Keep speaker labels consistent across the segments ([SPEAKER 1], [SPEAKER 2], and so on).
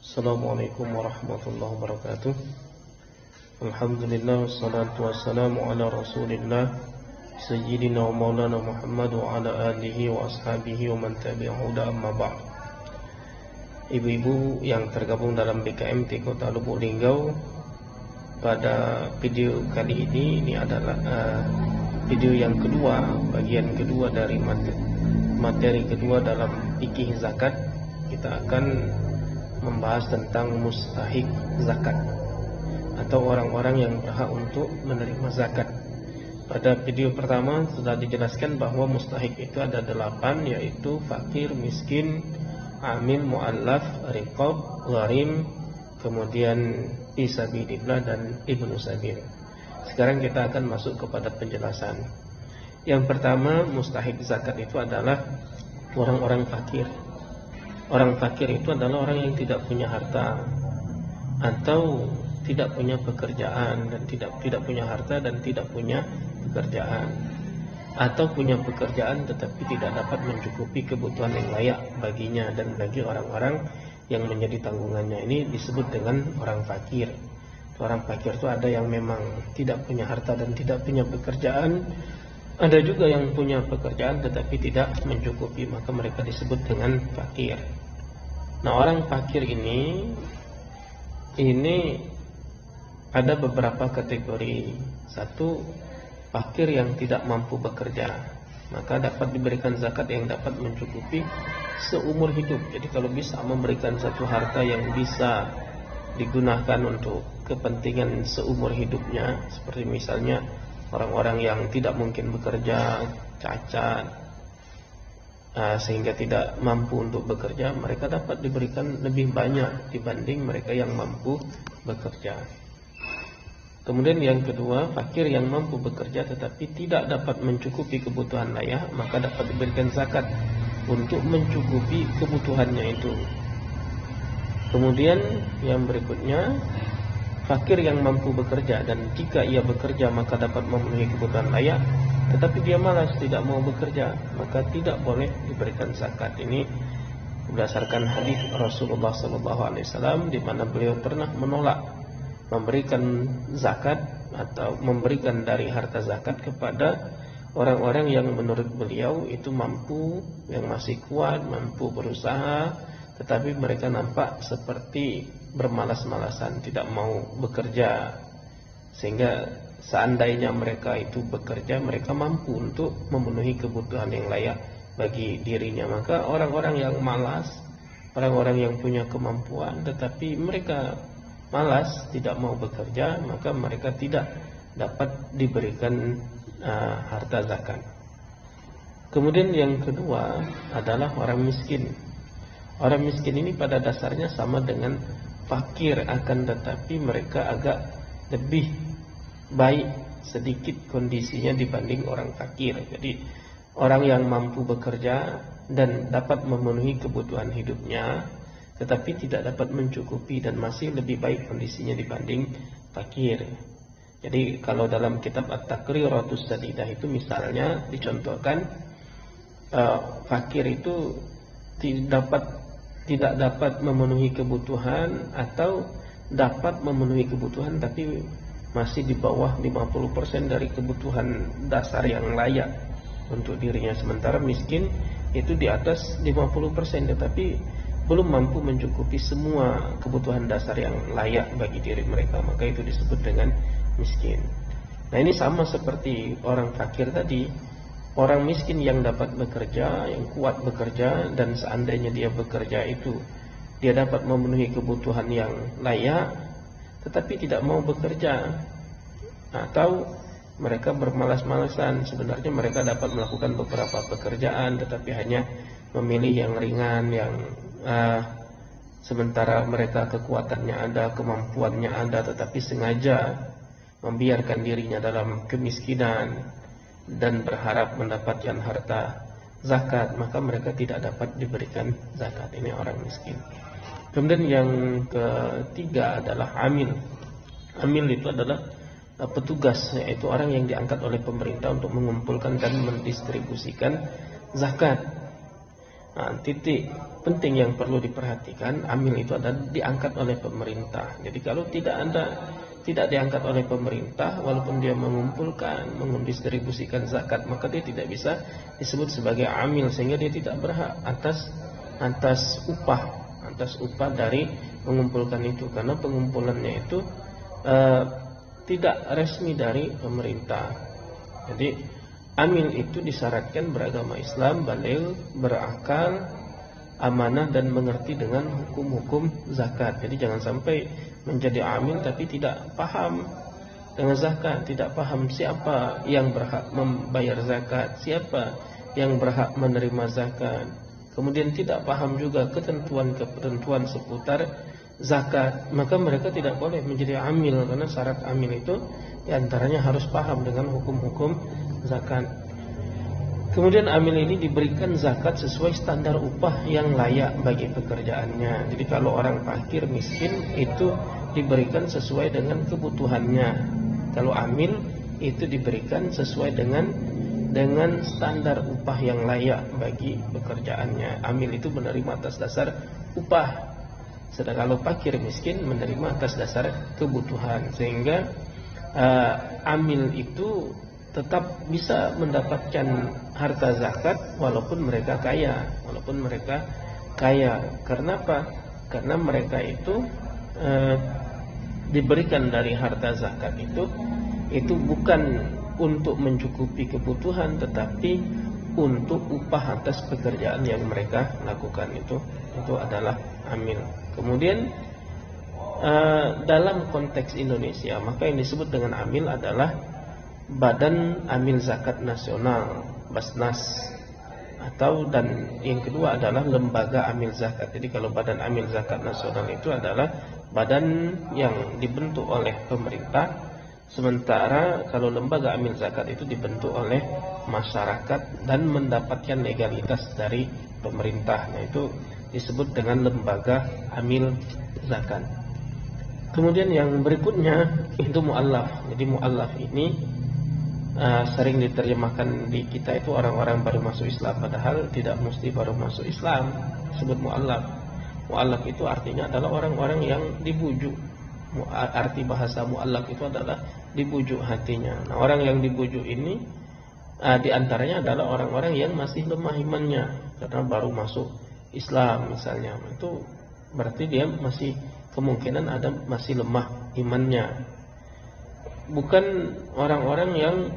[SPEAKER 1] Assalamualaikum warahmatullahi wabarakatuh. Alhamdulillah, wassalatu wassalamu ala rasulillah Sayyidina wa maulana Muhammad wa ala alihi wa ashabihi wa man tabi'ahu da amma ba'd. Ibu-ibu yang tergabung dalam BKMT Kota Lubuk Linggau, pada video kali ini adalah video yang kedua, bagian kedua dari materi kedua dalam fikih zakat. Kita akan membahas tentang mustahik zakat atau orang-orang yang berhak untuk menerima zakat. Pada video pertama sudah dijelaskan bahwa mustahik itu ada 8, yaitu fakir, miskin, amil, mu'allaf, riqab, gharim, kemudian fisabilillah dan ibnu sabil. Sekarang kita akan masuk kepada penjelasan. Yang pertama, mustahik zakat itu adalah orang-orang fakir. Orang fakir itu adalah orang yang tidak punya harta atau tidak punya pekerjaan dan tidak punya harta dan tidak punya pekerjaan, atau punya pekerjaan tetapi tidak dapat mencukupi kebutuhan yang layak baginya dan bagi orang-orang yang menjadi tanggungannya. Ini disebut dengan orang fakir. Orang fakir itu ada yang memang tidak punya harta dan tidak punya pekerjaan, ada juga yang punya pekerjaan tetapi tidak mencukupi, maka mereka disebut dengan fakir. Nah, orang fakir ini ada beberapa kategori. Satu, fakir yang tidak mampu bekerja, maka dapat diberikan zakat yang dapat mencukupi seumur hidup. Jadi kalau bisa memberikan satu harta yang bisa digunakan untuk kepentingan seumur hidupnya, seperti misalnya orang-orang yang tidak mungkin bekerja, cacat, sehingga tidak mampu untuk bekerja, mereka dapat diberikan lebih banyak dibanding mereka yang mampu bekerja. Kemudian yang kedua, fakir yang mampu bekerja tetapi tidak dapat mencukupi kebutuhan layak, maka dapat diberikan zakat untuk mencukupi kebutuhannya itu. Kemudian yang berikutnya, fakir yang mampu bekerja dan jika ia bekerja maka dapat memenuhi kebutuhan layak, tetapi dia malas, tidak mau bekerja, maka tidak boleh diberikan zakat. Ini berdasarkan hadis Rasulullah SAW, di mana beliau pernah menolak memberikan zakat atau memberikan dari harta zakat kepada orang-orang yang menurut beliau itu mampu, yang masih kuat, mampu berusaha, tetapi mereka nampak seperti bermalas-malasan, tidak mau bekerja, sehingga seandainya mereka itu bekerja, mereka mampu untuk memenuhi kebutuhan yang layak bagi dirinya. Maka orang-orang yang malas, orang-orang yang punya kemampuan tetapi mereka malas, tidak mau bekerja, maka mereka tidak dapat diberikan harta zakat. Kemudian yang kedua adalah orang miskin. Orang miskin ini pada dasarnya sama dengan fakir, akan tetapi mereka agak lebih baik sedikit kondisinya dibanding orang fakir. Jadi orang yang mampu bekerja dan dapat memenuhi kebutuhan hidupnya tetapi tidak dapat mencukupi dan masih lebih baik kondisinya dibanding fakir. Jadi kalau dalam kitab At-Taqriratus Sadidah itu misalnya dicontohkan, fakir itu tidak dapat memenuhi kebutuhan atau dapat memenuhi kebutuhan tapi masih di bawah 50% dari kebutuhan dasar yang layak untuk dirinya. Sementara miskin itu di atas 50% tetapi belum mampu mencukupi semua kebutuhan dasar yang layak bagi diri mereka, maka itu disebut dengan miskin. Nah, ini sama seperti orang fakir tadi. Orang miskin yang dapat bekerja, yang kuat bekerja, dan seandainya dia bekerja itu dia dapat memenuhi kebutuhan yang layak, tetapi tidak mau bekerja, atau mereka bermalas-malasan. Sebenarnya mereka dapat melakukan beberapa pekerjaan tetapi hanya memilih yang ringan, yang sementara mereka kekuatannya ada, kemampuannya ada, tetapi sengaja membiarkan dirinya dalam kemiskinan dan berharap mendapatkan harta zakat, maka mereka tidak dapat diberikan zakat. Ini orang miskin. Kemudian yang ketiga adalah amil. Amil itu adalah petugas, yaitu orang yang diangkat oleh pemerintah untuk mengumpulkan dan mendistribusikan zakat. Nah, titik penting yang perlu diperhatikan, amil itu adalah diangkat oleh pemerintah. Jadi kalau tidak diangkat oleh pemerintah, walaupun dia mengumpulkan, mendistribusikan zakat, maka dia tidak bisa disebut sebagai amil, sehingga dia tidak berhak atas upah dari mengumpulkan itu, karena pengumpulannya itu tidak resmi dari pemerintah. Jadi amil itu disyaratkan beragama Islam, baligh, berakal, amanah, dan mengerti dengan hukum-hukum zakat. Jadi jangan sampai menjadi amil tapi tidak paham dengan zakat, tidak paham siapa yang berhak membayar zakat, siapa yang berhak menerima zakat. Kemudian tidak paham juga ketentuan-ketentuan seputar zakat, maka mereka tidak boleh menjadi amil, karena syarat amil itu diantaranya harus paham dengan hukum-hukum zakat. Kemudian amil ini diberikan zakat sesuai standar upah yang layak bagi pekerjaannya. Jadi kalau orang fakir miskin itu diberikan sesuai dengan kebutuhannya. Kalau amil itu diberikan sesuai dengan standar upah yang layak bagi pekerjaannya. Amil itu menerima atas dasar upah, sedangkan kalau fakir miskin menerima atas dasar kebutuhan. Sehingga amil itu tetap bisa mendapatkan harta zakat walaupun mereka kaya. Karena apa? Karena mereka itu diberikan dari harta zakat itu bukan untuk mencukupi kebutuhan, tetapi untuk upah atas pekerjaan yang mereka lakukan. Itu adalah amil. Kemudian dalam konteks Indonesia, maka yang disebut dengan amil adalah Badan Amil Zakat Nasional, Basnas, dan yang kedua adalah Lembaga Amil Zakat. Jadi kalau Badan Amil Zakat Nasional itu adalah badan yang dibentuk oleh pemerintah, sementara kalau Lembaga Amil Zakat itu dibentuk oleh masyarakat dan mendapatkan legalitas dari pemerintah. Nah, itu disebut dengan Lembaga Amil Zakat. Kemudian yang berikutnya itu mu'allaf. Jadi mu'allaf ini sering diterjemahkan di kita itu orang-orang baru masuk Islam, padahal tidak mesti baru masuk Islam disebut mu'allaf. Mu'allaf itu artinya adalah orang-orang yang dibujuk. Arti bahasa mu'allaf itu adalah dibujuk hatinya. Nah, orang yang dibujuk ini diantaranya adalah orang-orang yang masih lemah imannya, karena baru masuk Islam misalnya. Itu berarti dia masih kemungkinan masih lemah imannya. Bukan orang-orang yang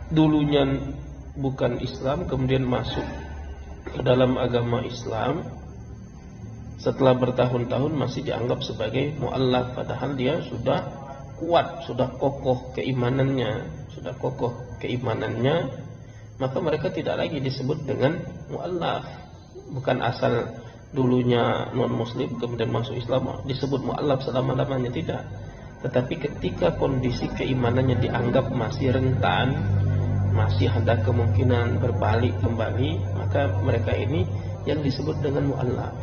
[SPEAKER 1] dulunya bukan Islam kemudian masuk ke dalam agama Islam, setelah bertahun-tahun masih dianggap sebagai mu'allaf, padahal dia sudah kuat, sudah kokoh keimanannya, maka mereka tidak lagi disebut dengan mu'allaf. Bukan asal dulunya non-muslim kemudian masuk Islam disebut mu'allaf selama-lamanya, tidak. Tetapi ketika kondisi keimanannya dianggap masih rentan, masih ada kemungkinan berbalik kembali, maka mereka ini yang disebut dengan mu'allaf.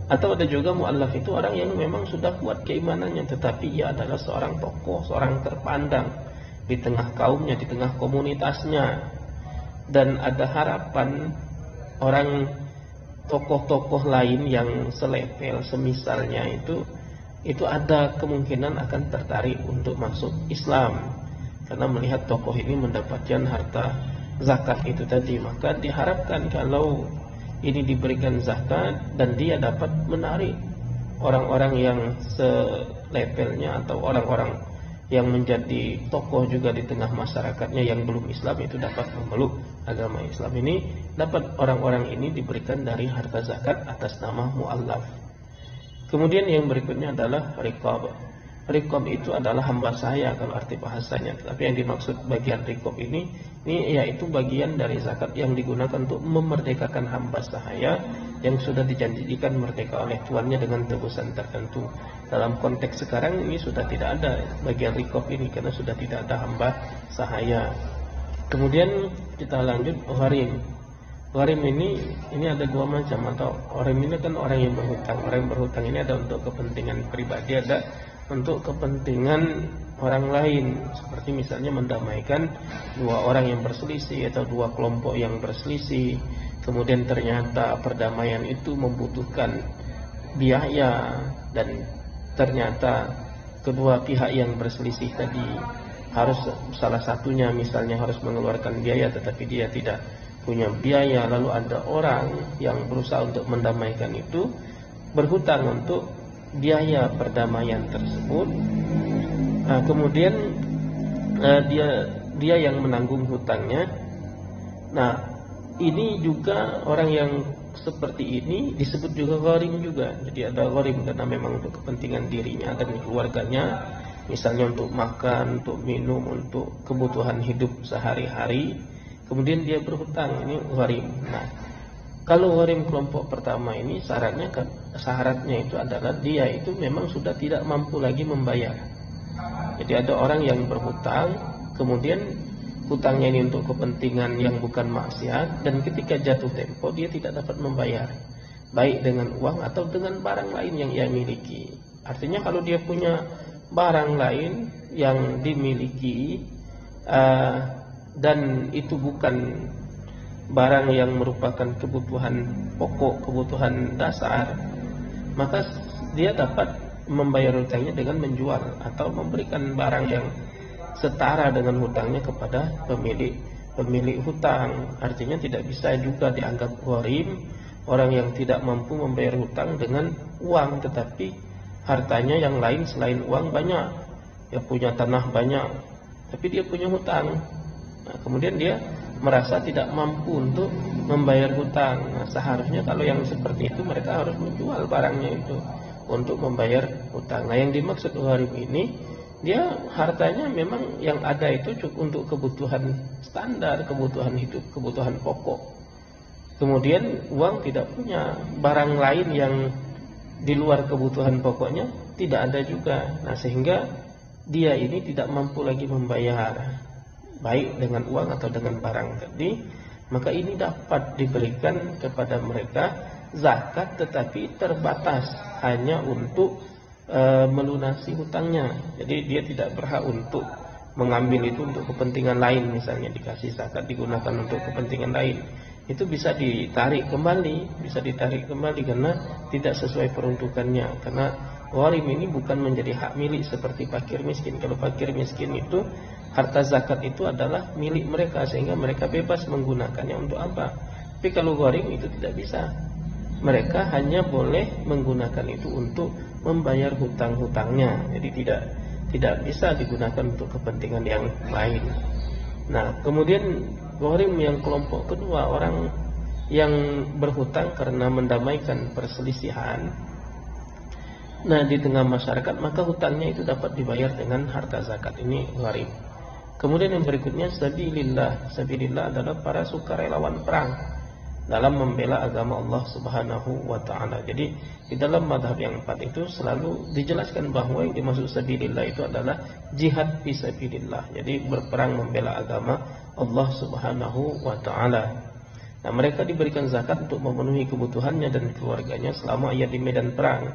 [SPEAKER 1] Atau ada juga mu'allaf itu orang yang memang sudah kuat keimanannya, tetapi ia adalah seorang tokoh, seorang terpandang di tengah kaumnya, di tengah komunitasnya, dan ada harapan orang tokoh-tokoh lain yang selevel semisalnya itu ada kemungkinan akan tertarik untuk masuk Islam karena melihat tokoh ini mendapatkan harta zakat itu tadi. Maka diharapkan kalau ini diberikan zakat dan dia dapat menarik orang-orang yang selevelnya atau orang-orang yang menjadi tokoh juga di tengah masyarakatnya yang belum Islam, itu dapat memeluk agama Islam ini, dapat orang-orang ini diberikan dari harta zakat atas nama mu'allaf. Kemudian yang berikutnya adalah riqab. Riqab itu adalah hamba sahaya kalau arti bahasanya. Tapi yang dimaksud bagian riqab ini yaitu bagian dari zakat yang digunakan untuk memerdekakan hamba sahaya yang sudah dijanjikan merdeka oleh tuannya dengan tebusan tertentu. Dalam konteks sekarang ini sudah tidak ada bagian riqab ini karena sudah tidak ada hamba sahaya. Kemudian kita lanjut gharim. Gharim ini ada dua macam. Atau gharim ini kan orang yang berhutang. Orang yang berhutang ini ada untuk kepentingan pribadi, ada untuk kepentingan orang lain, seperti misalnya mendamaikan dua orang yang berselisih atau dua kelompok yang berselisih. kemudian ternyata perdamaian itu membutuhkan biaya, dan ternyata kedua pihak yang berselisih tadi harus salah satunya misalnya harus mengeluarkan biaya tetapi dia tidak punya biaya, lalu ada orang yang berusaha untuk mendamaikan itu berhutang untuk biaya perdamaian tersebut. Kemudian dia yang menanggung hutangnya. Nah, ini juga orang yang seperti ini disebut juga gharim juga. Jadi ada gharim karena memang untuk kepentingan dirinya dan keluarganya, misalnya untuk makan, untuk minum, untuk kebutuhan hidup sehari-hari. Kemudian dia berhutang, ini gharim. Nah, kalau gharim kelompok pertama ini syaratnya itu adalah dia itu memang sudah tidak mampu lagi membayar. Jadi ada orang yang berhutang, kemudian hutangnya ini untuk kepentingan yang bukan maksiat, dan ketika jatuh tempo dia tidak dapat membayar, baik dengan uang atau dengan barang lain yang ia miliki. Artinya kalau dia punya barang lain yang dimiliki dan itu bukan barang yang merupakan kebutuhan pokok, kebutuhan dasar, maka dia dapat membayar hutangnya dengan menjual atau memberikan barang yang setara dengan hutangnya kepada pemilik hutang. Artinya tidak bisa juga dianggap gharim orang yang tidak mampu membayar hutang dengan uang, tetapi hartanya yang lain selain uang banyak. Dia punya tanah banyak, tapi dia punya hutang. Nah, kemudian dia merasa tidak mampu untuk membayar hutang. Nah, seharusnya kalau yang seperti itu mereka harus menjual barangnya itu untuk membayar hutang. Nah, yang dimaksud gharim ini, dia hartanya memang yang ada itu cukup untuk kebutuhan standar, kebutuhan hidup, kebutuhan pokok. Kemudian uang tidak punya, barang lain yang di luar kebutuhan pokoknya tidak ada juga. Nah, sehingga dia ini tidak mampu lagi membayar, baik dengan uang atau dengan barang tadi. Maka ini dapat diberikan kepada mereka zakat, tetapi terbatas hanya untuk melunasi hutangnya. Jadi dia tidak berhak untuk mengambil itu untuk kepentingan lain, misalnya dikasih zakat digunakan untuk kepentingan lain. Itu bisa ditarik kembali, karena tidak sesuai peruntukannya. Karena gharim ini bukan menjadi hak milik seperti fakir miskin. Kalau fakir miskin itu harta zakat itu adalah milik mereka sehingga mereka bebas menggunakannya untuk apa. Tapi kalau gharim itu tidak bisa. Mereka hanya boleh menggunakan itu untuk membayar hutang-hutangnya. Jadi tidak bisa digunakan untuk kepentingan yang lain. Nah, kemudian gharim yang kelompok kedua, orang yang berhutang karena mendamaikan perselisihan. Nah, di tengah masyarakat maka hutangnya itu dapat dibayar dengan harta zakat. Ini gharim. Kemudian yang berikutnya sabilillah. Sabilillah adalah para sukarelawan perang dalam membela agama Allah Subhanahu wa taala. Jadi di dalam mazhab yang empat itu selalu dijelaskan bahwa yang dimaksud sabilillah itu adalah jihad fi sabilillah. Jadi berperang membela agama Allah Subhanahu wa taala. Nah, mereka diberikan zakat untuk memenuhi kebutuhannya dan keluarganya selama ia di medan perang,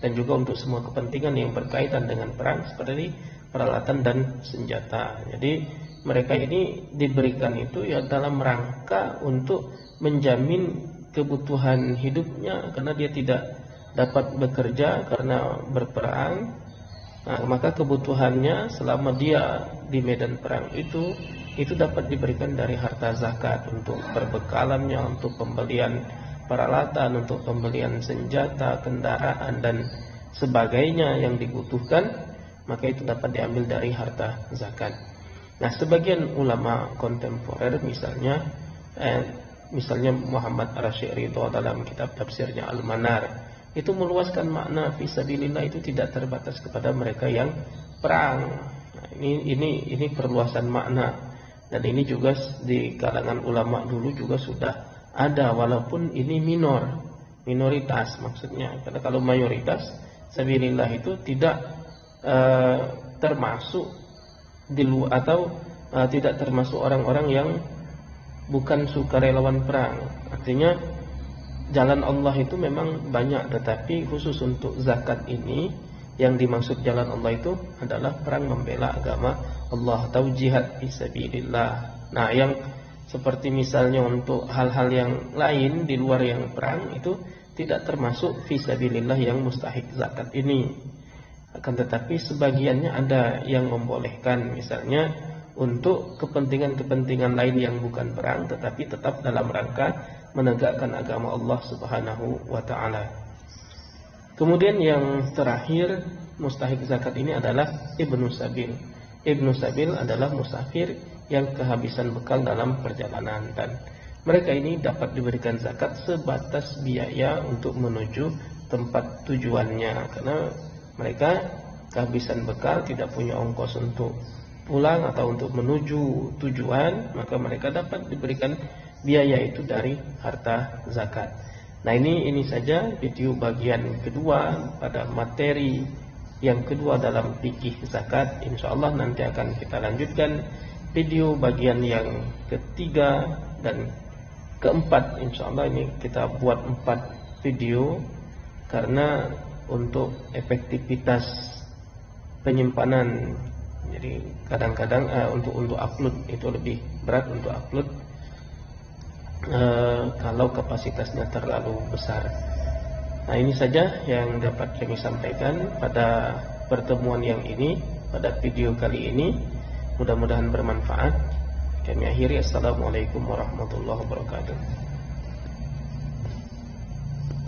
[SPEAKER 1] dan juga untuk semua kepentingan yang berkaitan dengan perang seperti peralatan dan senjata. Jadi mereka ini diberikan itu ya dalam rangka untuk menjamin kebutuhan hidupnya, karena dia tidak dapat bekerja karena berperang. Nah, maka kebutuhannya selama dia di medan perang itu dapat diberikan dari harta zakat untuk perbekalannya, untuk pembelian peralatan, untuk pembelian senjata, kendaraan dan sebagainya yang dibutuhkan, maka itu dapat diambil dari harta zakat. Nah, sebagian ulama kontemporer misalnya Muhammad Ar-Rasyid Ridho dalam kitab tafsirnya Al-Manar itu meluaskan makna fisabilillah itu tidak terbatas kepada mereka yang perang. Nah, ini perluasan makna, dan ini juga di kalangan ulama dulu juga sudah ada, walaupun ini minoritas maksudnya. Karena kalau mayoritas sabilillah itu tidak termasuk di luar atau tidak termasuk orang-orang yang bukan sukarelawan perang. Artinya jalan Allah itu memang banyak, tetapi khusus untuk zakat ini yang dimaksud jalan Allah itu adalah perang membela agama Allah atau jihad fisabilillah. Nah, yang Seperti misalnya untuk hal-hal yang lain di luar yang perang, itu tidak termasuk fisabilillah yang mustahik zakat ini. Akan tetapi sebagiannya ada yang membolehkan, misalnya untuk kepentingan-kepentingan lain yang bukan perang, tetapi tetap dalam rangka menegakkan agama Allah Subhanahu wa ta'ala. Kemudian yang terakhir, mustahik zakat ini adalah Ibnu Sabil. Ibnu Sabil adalah musafir yang kehabisan bekal dalam perjalanan, dan mereka ini dapat diberikan zakat sebatas biaya untuk menuju tempat tujuannya, karena mereka kehabisan bekal, tidak punya ongkos untuk pulang atau untuk menuju tujuan, maka mereka dapat diberikan biaya itu dari harta zakat. Nah, ini saja video bagian kedua pada materi yang kedua dalam fikih zakat. Insyaallah nanti akan kita lanjutkan video bagian yang ketiga dan keempat. Insyaallah ini kita buat 4 video karena untuk efektivitas penyimpanan. Jadi kadang-kadang untuk upload itu lebih berat untuk upload kalau kapasitasnya terlalu besar. Nah, ini saja yang dapat kami sampaikan pada pertemuan yang ini, pada video kali ini. Mudah-mudahan bermanfaat. Kami akhiri. Assalamualaikum warahmatullahi wabarakatuh.